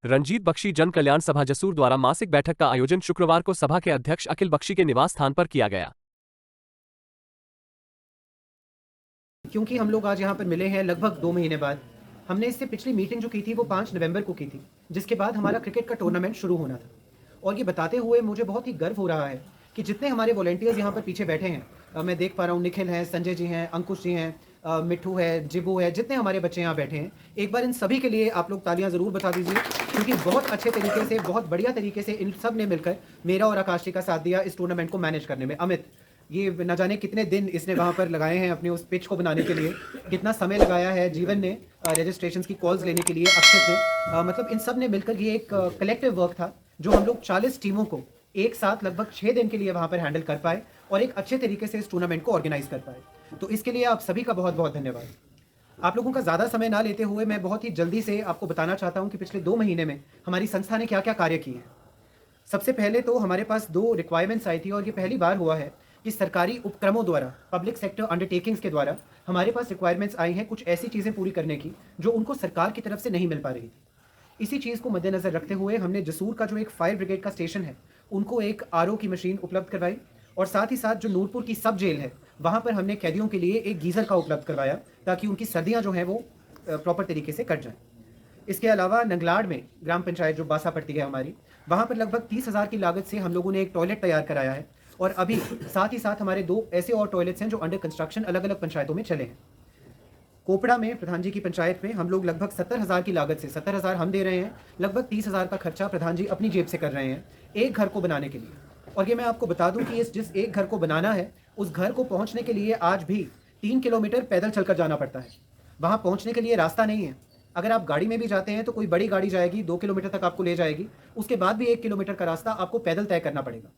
रंजीत बख्शी जन कल्याण सभा जसूर द्वारा मासिक बैठक का आयोजन शुक्रवार को सभा के अध्यक्ष अखिल बख्शी के निवास स्थान पर किया गया। क्योंकि हम लोग आज यहाँ पर मिले हैं लगभग 2 महीने बाद। हमने इससे पिछली मीटिंग जो की थी वो 5 नवंबर को की थी, जिसके बाद हमारा क्रिकेट का टूर्नामेंट शुरू होना था। और ये बताते हुए मुझे बहुत ही गर्व हो रहा है कि जितने हमारे वॉलंटियर्स यहाँ पर पीछे बैठे हैं, मैं देख पा रहा हूँ निखिल हैं, संजय जी हैं, अंकुश जी हैं, मिट्ठू है, जिबू है, जितने हमारे बच्चे यहाँ बैठे हैं, एक बार इन सभी के लिए आप लोग तालियां ज़रूर बता दीजिए, क्योंकि बहुत अच्छे तरीके से, बहुत बढ़िया तरीके से इन सब ने मिलकर मेरा और आकाश जी का साथ दिया इस टूर्नामेंट को मैनेज करने में। अमित, ये न जाने कितने दिन इसने वहाँ पर लगाए हैं अपने उस पिच को बनाने के लिए, कितना समय लगाया है जीवन ने रजिस्ट्रेशन की कॉल्स लेने के लिए, अक्षत ने, मतलब इन सब ने मिलकर ये एक कलेक्टिव वर्क था जो हम लोग 40 टीमों को एक साथ लगभग 6 दिन के लिए वहाँ पर हैंडल कर पाए और एक अच्छे तरीके से इस टूर्नामेंट को ऑर्गेनाइज कर पाए। तो इसके लिए आप सभी का बहुत बहुत धन्यवाद। आप लोगों का ज़्यादा समय ना लेते हुए मैं बहुत ही जल्दी से आपको बताना चाहता हूँ कि पिछले 2 महीने में हमारी संस्था ने क्या क्या कार्य किए हैं। सबसे पहले तो हमारे पास 2 रिक्वायरमेंट्स आई थी और ये पहली बार हुआ है कि सरकारी उपक्रमों द्वारा, पब्लिक सेक्टर अंडरटेकिंग्स के द्वारा हमारे पास रिक्वायरमेंट्स आई हैं कुछ ऐसी चीज़ें पूरी करने की जो उनको सरकार की तरफ से नहीं मिल पा रही थी। इसी चीज़ को मद्देनज़र रखते हुए हमने जसूर का जो एक फायर ब्रिगेड का स्टेशन है उनको एक आरओ की मशीन उपलब्ध करवाई, और साथ ही साथ जो नूरपुर की सब जेल है वहाँ पर हमने कैदियों के लिए एक गीज़र का उपलब्ध करवाया ताकि उनकी सर्दियाँ जो हैं वो प्रॉपर तरीके से कट जाएँ। इसके अलावा नंगलाड़ में ग्राम पंचायत जो बासा पड़ती है हमारी, वहाँ पर लगभग 30,000 की लागत से हम लोगों ने एक टॉयलेट तैयार कराया है, और अभी साथ ही साथ हमारे 2 ऐसे और टॉयलेट्स हैं जो अंडर कंस्ट्रक्शन अलग अलग पंचायतों में चले हैं। कोपड़ा में प्रधान जी की पंचायत में हम लोग लगभग 70,000 की लागत से, 70,000 हम दे रहे हैं, लगभग 30,000 का खर्चा प्रधान जी अपनी जेब से कर रहे हैं एक घर को बनाने के लिए। और ये मैं आपको बता दूं कि इस जिस एक घर को बनाना है उस घर को पहुंचने के लिए आज भी 3 किलोमीटर पैदल चलकर जाना पड़ता है। वहाँ पहुँचने के लिए रास्ता नहीं है। अगर आप गाड़ी में भी जाते हैं तो कोई बड़ी गाड़ी जाएगी, 2 किलोमीटर तक आपको ले जाएगी, उसके बाद भी 1 किलोमीटर का रास्ता आपको पैदल तय करना पड़ेगा।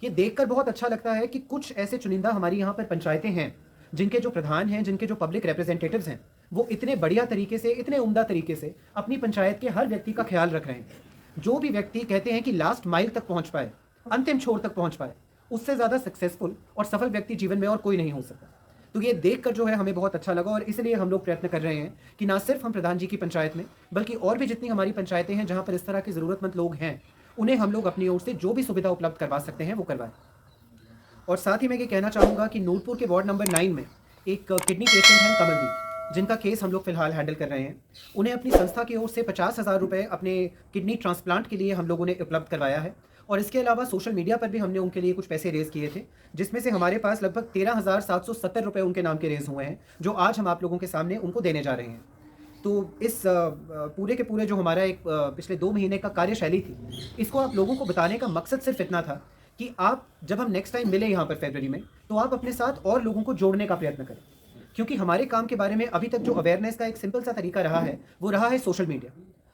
ये देखकर बहुत अच्छा लगता है कि कुछ ऐसे चुनिंदा हमारी यहाँ पर पंचायतें हैं जिनके जो प्रधान हैं, जिनके जो पब्लिक रिप्रेजेंटेटिव्स हैं, वो इतने बढ़िया तरीके से, इतने उम्दा तरीके से अपनी पंचायत के हर व्यक्ति का ख्याल रख रहे हैं। जो भी व्यक्ति कहते हैं कि लास्ट माइल तक पहुंच पाए, अंतिम छोर तक पहुंच पाए, उससे ज़्यादा सक्सेसफुल और सफल व्यक्ति जीवन में और कोई नहीं हो सकता। तो ये देखकर जो है हमें बहुत अच्छा लगा, और इसलिए हम लोग प्रयत्न कर रहे हैं कि ना सिर्फ हम प्रधान जी की पंचायत में बल्कि और भी जितनी हमारी पंचायतें हैं जहाँ पर इस तरह के ज़रूरतमंद लोग हैं, उन्हें हम लोग अपनी ओर से जो भी सुविधा उपलब्ध करवा सकते हैं वो करवाएं। और साथ ही मैं ये कहना चाहूँगा कि नूरपुर के वार्ड नंबर 9 में एक किडनी पेशेंट हैं कमलदीप, जिनका केस हम लोग फिलहाल हैंडल कर रहे हैं। उन्हें अपनी संस्था की ओर से 50,000 रुपये अपने किडनी ट्रांसप्लांट के लिए हम लोगों ने उपलब्ध करवाया है, और इसके अलावा सोशल मीडिया पर भी हमने उनके लिए कुछ पैसे रेज़ किए थे, जिसमें से हमारे पास लगभग 13,770 रुपये उनके नाम के रेज़ हुए हैं, जो आज हम आप लोगों के सामने उनको देने जा रहे हैं। तो इस पूरे के पूरे जो हमारा एक पिछले 2 महीने का कार्यशैली थी, इसको आप लोगों को बताने का मकसद सिर्फ इतना था कि आप जब हम नेक्स्ट टाइम मिले यहाँ पर फरवरी में, तो आप अपने साथ और लोगों को जोड़ने का प्रयत्न करें, क्योंकि हमारे काम के बारे में अभी तक जो अवेयरनेस का एक सिंपल सा तरीका रहा है वो रहा है सोशल मीडिया।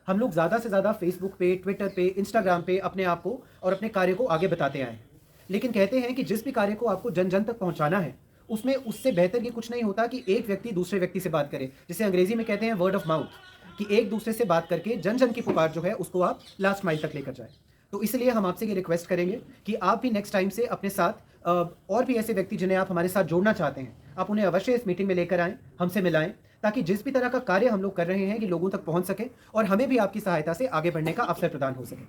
हम लोग ज़्यादा से ज़्यादा फेसबुक पे, ट्विटर पे, इंस्टाग्राम पे अपने आप को और अपने कार्य को आगे बताते आए हैं, लेकिन कहते हैं कि जिस भी कार्य को आपको जन जन तक पहुँचाना है उसमें उससे बेहतर ये कुछ नहीं होता कि एक व्यक्ति दूसरे व्यक्ति से बात करे, जिसे अंग्रेजी में कहते हैं वर्ड ऑफ माउथ, कि एक दूसरे से बात करके जन जन की पुकार जो है उसको आप लास्ट माइल तक लेकर जाए। तो इसलिए हम आपसे ये रिक्वेस्ट करेंगे कि आप भी नेक्स्ट टाइम से अपने साथ और भी ऐसे व्यक्ति जिन्हें आप हमारे साथ जोड़ना चाहते हैं, आप उन्हें अवश्य इस मीटिंग में लेकर आएँ, हमसे मिलाएं, ताकि जिस भी तरह का कार्य हम लोग कर रहे हैं कि लोगों तक पहुंच सके और हमें भी आपकी सहायता से आगे बढ़ने का अवसर प्रदान हो सके।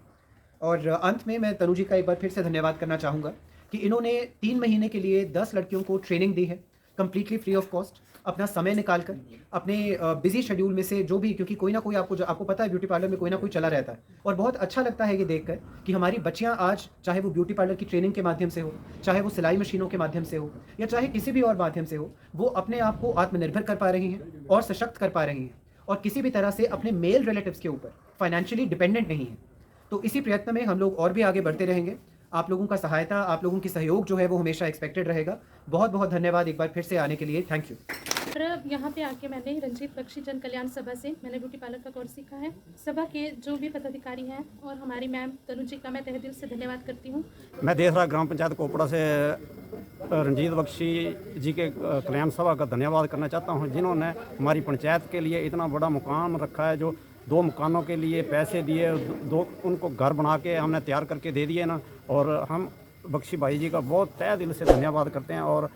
और अंत में मैं तनु जी का एक बार फिर से धन्यवाद करना चाहूँगा कि इन्होंने 3 महीने के लिए 10 लड़कियों को ट्रेनिंग दी है, कंप्लीटली फ्री ऑफ कॉस्ट, अपना समय निकाल कर अपने बिजी शेड्यूल में से जो भी, क्योंकि कोई ना कोई आपको पता है ब्यूटी पार्लर में कोई ना कोई चला रहता है, और बहुत अच्छा लगता है ये देखकर कि हमारी बच्चियां आज, चाहे वो ब्यूटी पार्लर की ट्रेनिंग के माध्यम से हो, चाहे वो सिलाई मशीनों के माध्यम से हो, या चाहे किसी भी और माध्यम से हो, वो अपने आप को आत्मनिर्भर कर पा रही हैं और सशक्त कर पा रही हैं, और किसी भी तरह से अपने मेल रिलेटिव्स के ऊपर फाइनेंशियली डिपेंडेंट नहीं है। तो इसी प्रयत्न में हम लोग और भी आगे बढ़ते रहेंगे। आप लोगों का सहायता, आप लोगों की सहयोग जो है वो हमेशा एक्सपेक्टेड रहेगा। बहुत बहुत धन्यवाद एक बार फिर से आने के लिए, थैंक यू। सर, यहाँ पे आके मैंने रंजीत बख्शी जन कल्याण सभा से मैंने ब्यूटी पार्लर का कोर्स सीखा है। सभा के जो भी पदाधिकारी हैं और हमारी मैम तनु जी का मैं तहे दिल से धन्यवाद करती हूँ। मैं देसरा ग्राम पंचायत कोपड़ा से रंजीत बख्शी जी के कल्याण सभा का धन्यवाद करना चाहता हूँ, जिन्होंने हमारी पंचायत के लिए इतना बड़ा मुकाम रखा है, जो 2 मकानों के लिए पैसे दिए, 2 उनको घर बना के हमने तैयार करके दे दिए ना, और हम बख्शी भाई जी का बहुत तहे दिल से धन्यवाद करते हैं। और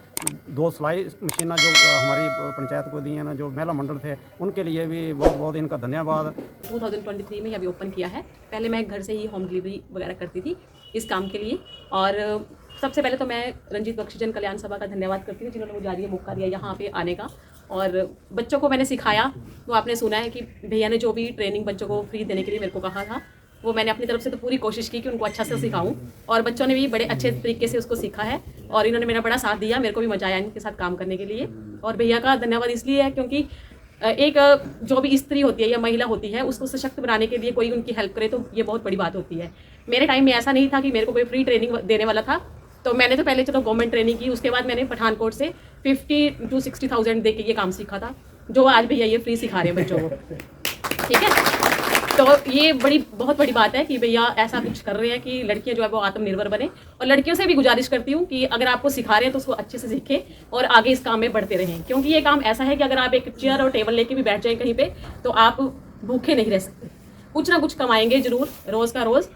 2 सिलाई मशीनें जो हमारी पंचायत को दी हैं ना, जो महिला मंडल थे, उनके लिए भी बहुत बहुत इनका धन्यवाद। 2023 में अभी ओपन किया है। पहले मैं घर से ही होम डिलीवरी वगैरह करती थी इस काम के लिए। और सबसे पहले तो मैं रंजीत बख्शी जन कल्याण सभा का धन्यवाद करती हूँ जिन्होंने मुझे आज ये मौका दिया यहाँ पे आने का। और बच्चों को मैंने सिखाया, तो आपने सुना है कि भैया ने जो भी ट्रेनिंग बच्चों को फ्री देने के लिए मेरे को कहा था, वो मैंने अपनी तरफ से तो पूरी कोशिश की कि उनको अच्छा से सिखाऊं। और बच्चों ने भी बड़े अच्छे तरीके से उसको सीखा है और इन्होंने मेरा बड़ा साथ दिया। मेरे को भी मजा आया इनके साथ काम करने के लिए। और भैया का धन्यवाद इसलिए है क्योंकि एक जो भी स्त्री होती है या महिला होती है, उसको सशक्त बनाने के लिए कोई उनकी हेल्प करे तो ये बहुत बड़ी बात होती है। मेरे टाइम में ऐसा नहीं था कि मेरे को कोई फ्री ट्रेनिंग देने वाला था, तो मैंने तो पहले चलो गवर्नमेंट ट्रेनिंग की, उसके बाद मैंने पठानकोट से 50 to 60,000 दे के ये काम सीखा था, जो आज भैया ये फ्री सिखा रहे हैं बच्चों को। ठीक है, तो ये बहुत बड़ी बात है कि भैया ऐसा कुछ कर रहे हैं कि लड़कियां जो है वो आत्मनिर्भर बने। और लड़कियों से भी गुजारिश करती हूँ कि अगर आपको सिखा रहे हैं तो उसको अच्छे से सीखें और आगे इस काम में बढ़ते रहें, क्योंकि ये काम ऐसा है कि अगर आप एक चेयर और टेबल लेके भी बैठ जाएं कहीं पे तो आप भूखे नहीं रह सकते। कुछ ना कुछ कमाएंगे जरूर रोज़ का रोज़,